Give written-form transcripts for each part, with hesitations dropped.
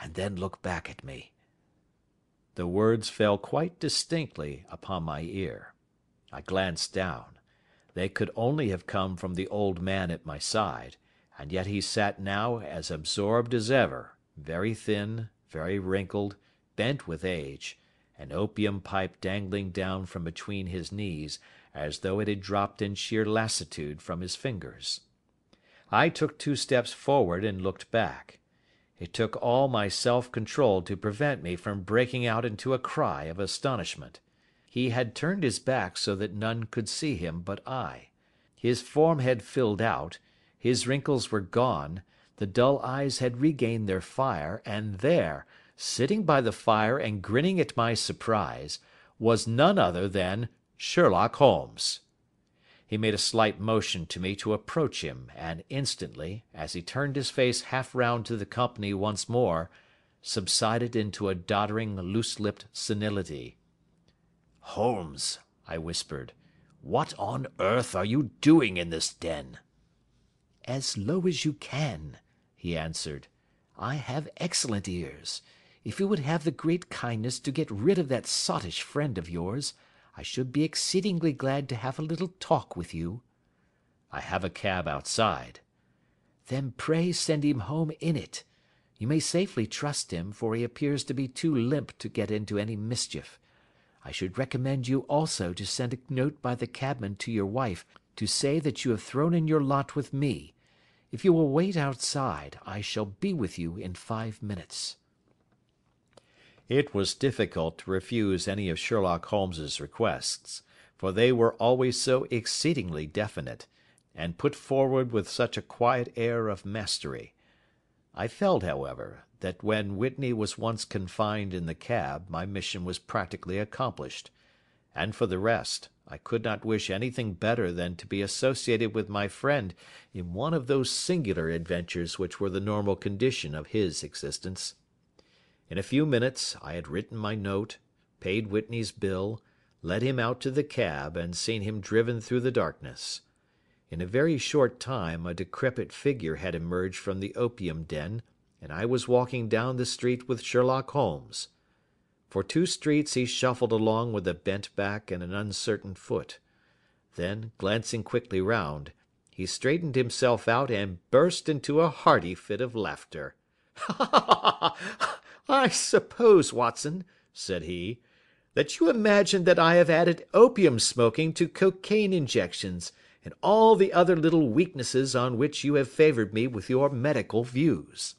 and then look back at me." The words fell quite distinctly upon my ear. I glanced down. They could only have come from the old man at my side, and yet he sat now as absorbed as ever, very thin, very wrinkled, bent with age, an opium pipe dangling down from between his knees as though it had dropped in sheer lassitude from his fingers. I took 2 steps forward and looked back. It took all my self-control to prevent me from breaking out into a cry of astonishment. He had turned his back so that none could see him but I. His form had filled out, his wrinkles were gone, the dull eyes had regained their fire, and there, sitting by the fire and grinning at my surprise, was none other than Sherlock Holmes. He made a slight motion to me to approach him, and instantly, as he turned his face half round to the company once more, subsided into a doddering, loose-lipped senility. "Holmes," I whispered, "what on earth are you doing in this den?" "As low as you can," he answered. "I have excellent ears. If you would have the great kindness to get rid of that sottish friend of yours, I should be exceedingly glad to have a little talk with you." "I have a cab outside." "Then pray send him home in it. You may safely trust him, for he appears to be too limp to get into any mischief. I should recommend you also to send a note by the cabman to your wife to say that you have thrown in your lot with me. If you will wait outside, I shall be with you in 5 minutes." It was difficult to refuse any of Sherlock Holmes's requests, for they were always so exceedingly definite, and put forward with such a quiet air of mastery. I felt, however, that when Whitney was once confined in the cab my mission was practically accomplished, and for the rest, I could not wish anything better than to be associated with my friend in one of those singular adventures which were the normal condition of his existence. In a few minutes I had written my note, paid Whitney's bill, led him out to the cab, and seen him driven through the darkness. In a very short time a decrepit figure had emerged from the opium den, and I was walking down the street with Sherlock Holmes. For 2 streets he shuffled along with a bent back and an uncertain foot. Then, glancing quickly round, he straightened himself out and burst into a hearty fit of laughter. "I suppose, Watson," said he, "that you imagine that I have added opium smoking to cocaine injections, and all the other little weaknesses on which you have favoured me with your medical views."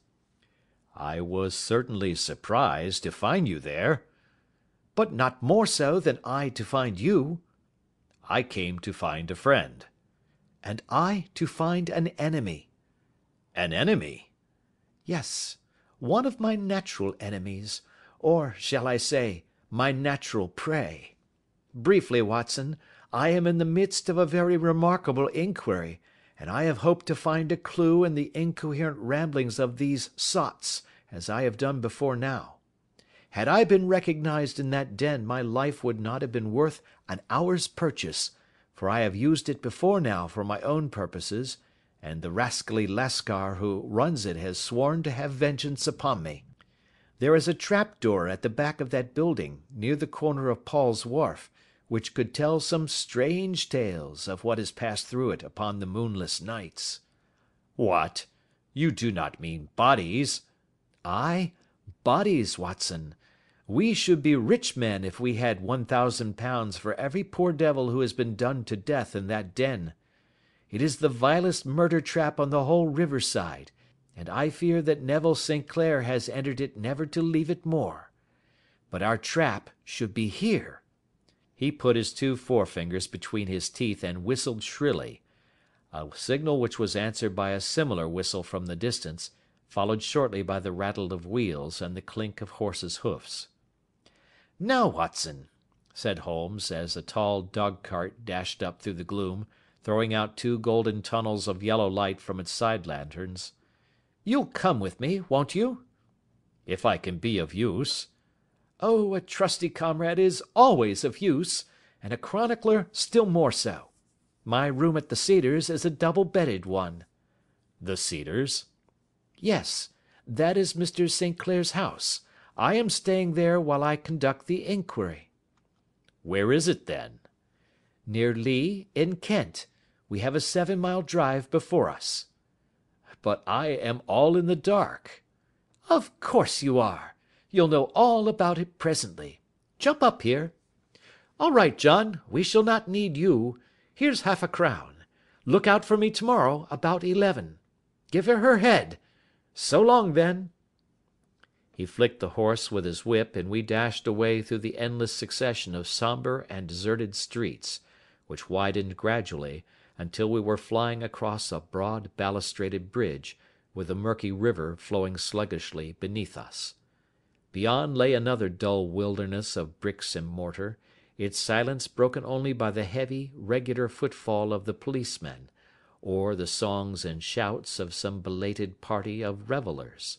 "I was certainly surprised to find you there." "But not more so than I to find you." "I came to find a friend." "And I to find an enemy." "An enemy?" "Yes, one of my natural enemies, or, shall I say, my natural prey. Briefly, Watson, I am in the midst of a very remarkable inquiry, and I have hoped to find a clue in the incoherent ramblings of these sots, as I have done before now. Had I been recognized in that den my life would not have been worth an hour's purchase, for I have used it before now for my own purposes, and the rascally Lascar who runs it has sworn to have vengeance upon me. There is a trap-door at the back of that building, near the corner of Paul's Wharf, which could tell some strange tales of what has passed through it upon the moonless nights." "What? You do not mean bodies?" "Ay, bodies, Watson. We should be rich men if we had £1,000 for every poor devil who has been done to death in that den. It is the vilest murder trap on the whole river side, and I fear that Neville St. Clair has entered it never to leave it more. But our trap should be here." He put his 2 forefingers between his teeth and whistled shrilly, a signal which was answered by a similar whistle from the distance, followed shortly by the rattle of wheels and the clink of horses' hoofs. "Now, Watson," said Holmes, as a tall dog-cart dashed up through the gloom, throwing out 2 golden tunnels of yellow light from its side lanterns, "you'll come with me, won't you?" "If I can be of use." "Oh, a trusty comrade is always of use, and a chronicler still more so. My room at the Cedars is a double-bedded one." "The Cedars?" "Yes, That is Mr. St. Clair's house. I am staying there while I conduct the inquiry." "Where is it, then?" "Near Lee, in Kent. We have a 7-mile drive before us." "But I am all in the dark." "Of course you are. You'll know all about it presently. Jump up here. All right, John, we shall not need you. Here's half-a-crown. Look out for me tomorrow about 11. Give her head. So long, then." He flicked the horse with his whip, and we dashed away through the endless succession of sombre and deserted streets, which widened gradually until we were flying across a broad balustraded bridge, with the murky river flowing sluggishly beneath us. Beyond lay another dull wilderness of bricks and mortar, its silence broken only by the heavy, regular footfall of the policemen, or the songs and shouts of some belated party of revellers.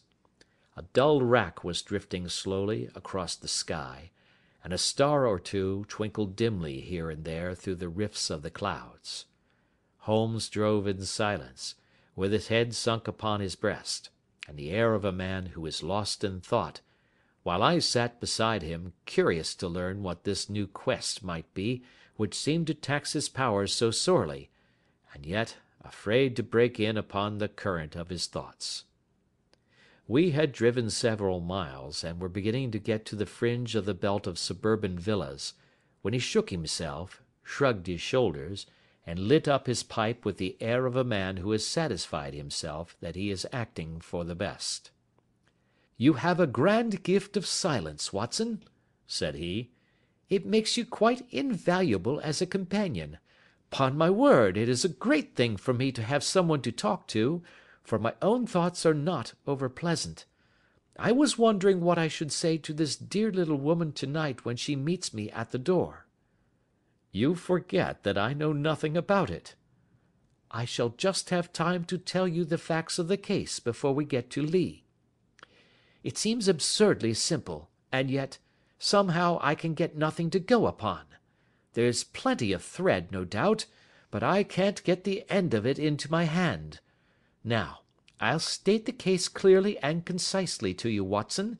A dull wrack was drifting slowly across the sky, and a star or two twinkled dimly here and there through the rifts of the clouds. Holmes drove in silence, with his head sunk upon his breast, and the air of a man who is lost in thought, while I sat beside him, curious to learn what this new quest might be which seemed to tax his powers so sorely, and yet afraid to break in upon the current of his thoughts. We had driven several miles, and were beginning to get to the fringe of the belt of suburban villas, when he shook himself, shrugged his shoulders, and lit up his pipe with the air of a man who has satisfied himself that he is acting for the best. "You have a grand gift of silence, Watson," said he. "It makes you quite invaluable as a companion. 'Pon my word, it is a great thing for me to have someone to talk to, for my own thoughts are not over-pleasant. I was wondering what I should say to this dear little woman to-night when she meets me at the door." "You forget that I know nothing about it." "I shall just have time to tell you the facts of the case before we get to Lee. It seems absurdly simple, and yet, somehow I can get nothing to go upon. There's plenty of thread, no doubt, but I can't get the end of it into my hand. Now, I'll state the case clearly and concisely to you, Watson,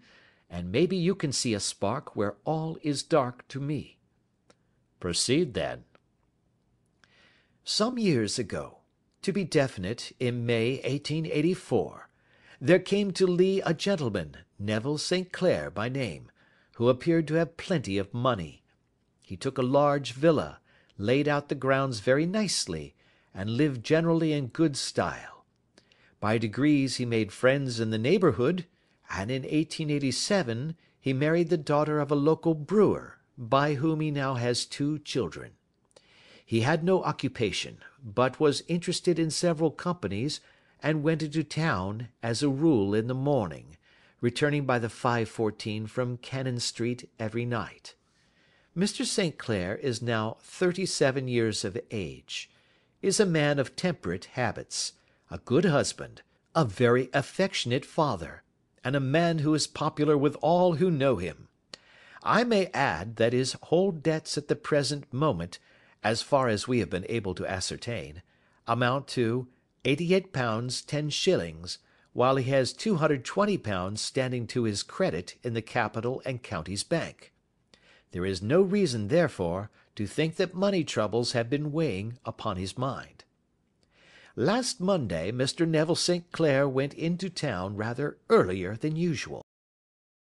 and maybe you can see a spark where all is dark to me." "Proceed, then." "Some years ago, to be definite, in May 1884, there came to Lee a gentleman, Neville St. Clair by name, who appeared to have plenty of money. He took a large villa, laid out the grounds very nicely, and lived generally in good style. By degrees he made friends in the neighbourhood, and in 1887 he married the daughter of a local brewer, by whom he now has 2 children. He had no occupation, but was interested in several companies, and went into town, as a rule, in the morning, returning by the 5:14 from Cannon Street every night. Mr. St. Clair is now 37 years of age, is a man of temperate habits, a good husband, a very affectionate father, and a man who is popular with all who know him. I may add that his whole debts at the present moment, as far as we have been able to ascertain, amount to £88 10s, while he has £220 standing to his credit in the Capital and Counties Bank. There is no reason, therefore, to think that money troubles have been weighing upon his mind. Last Monday Mr. Neville St. Clair went into town rather earlier than usual.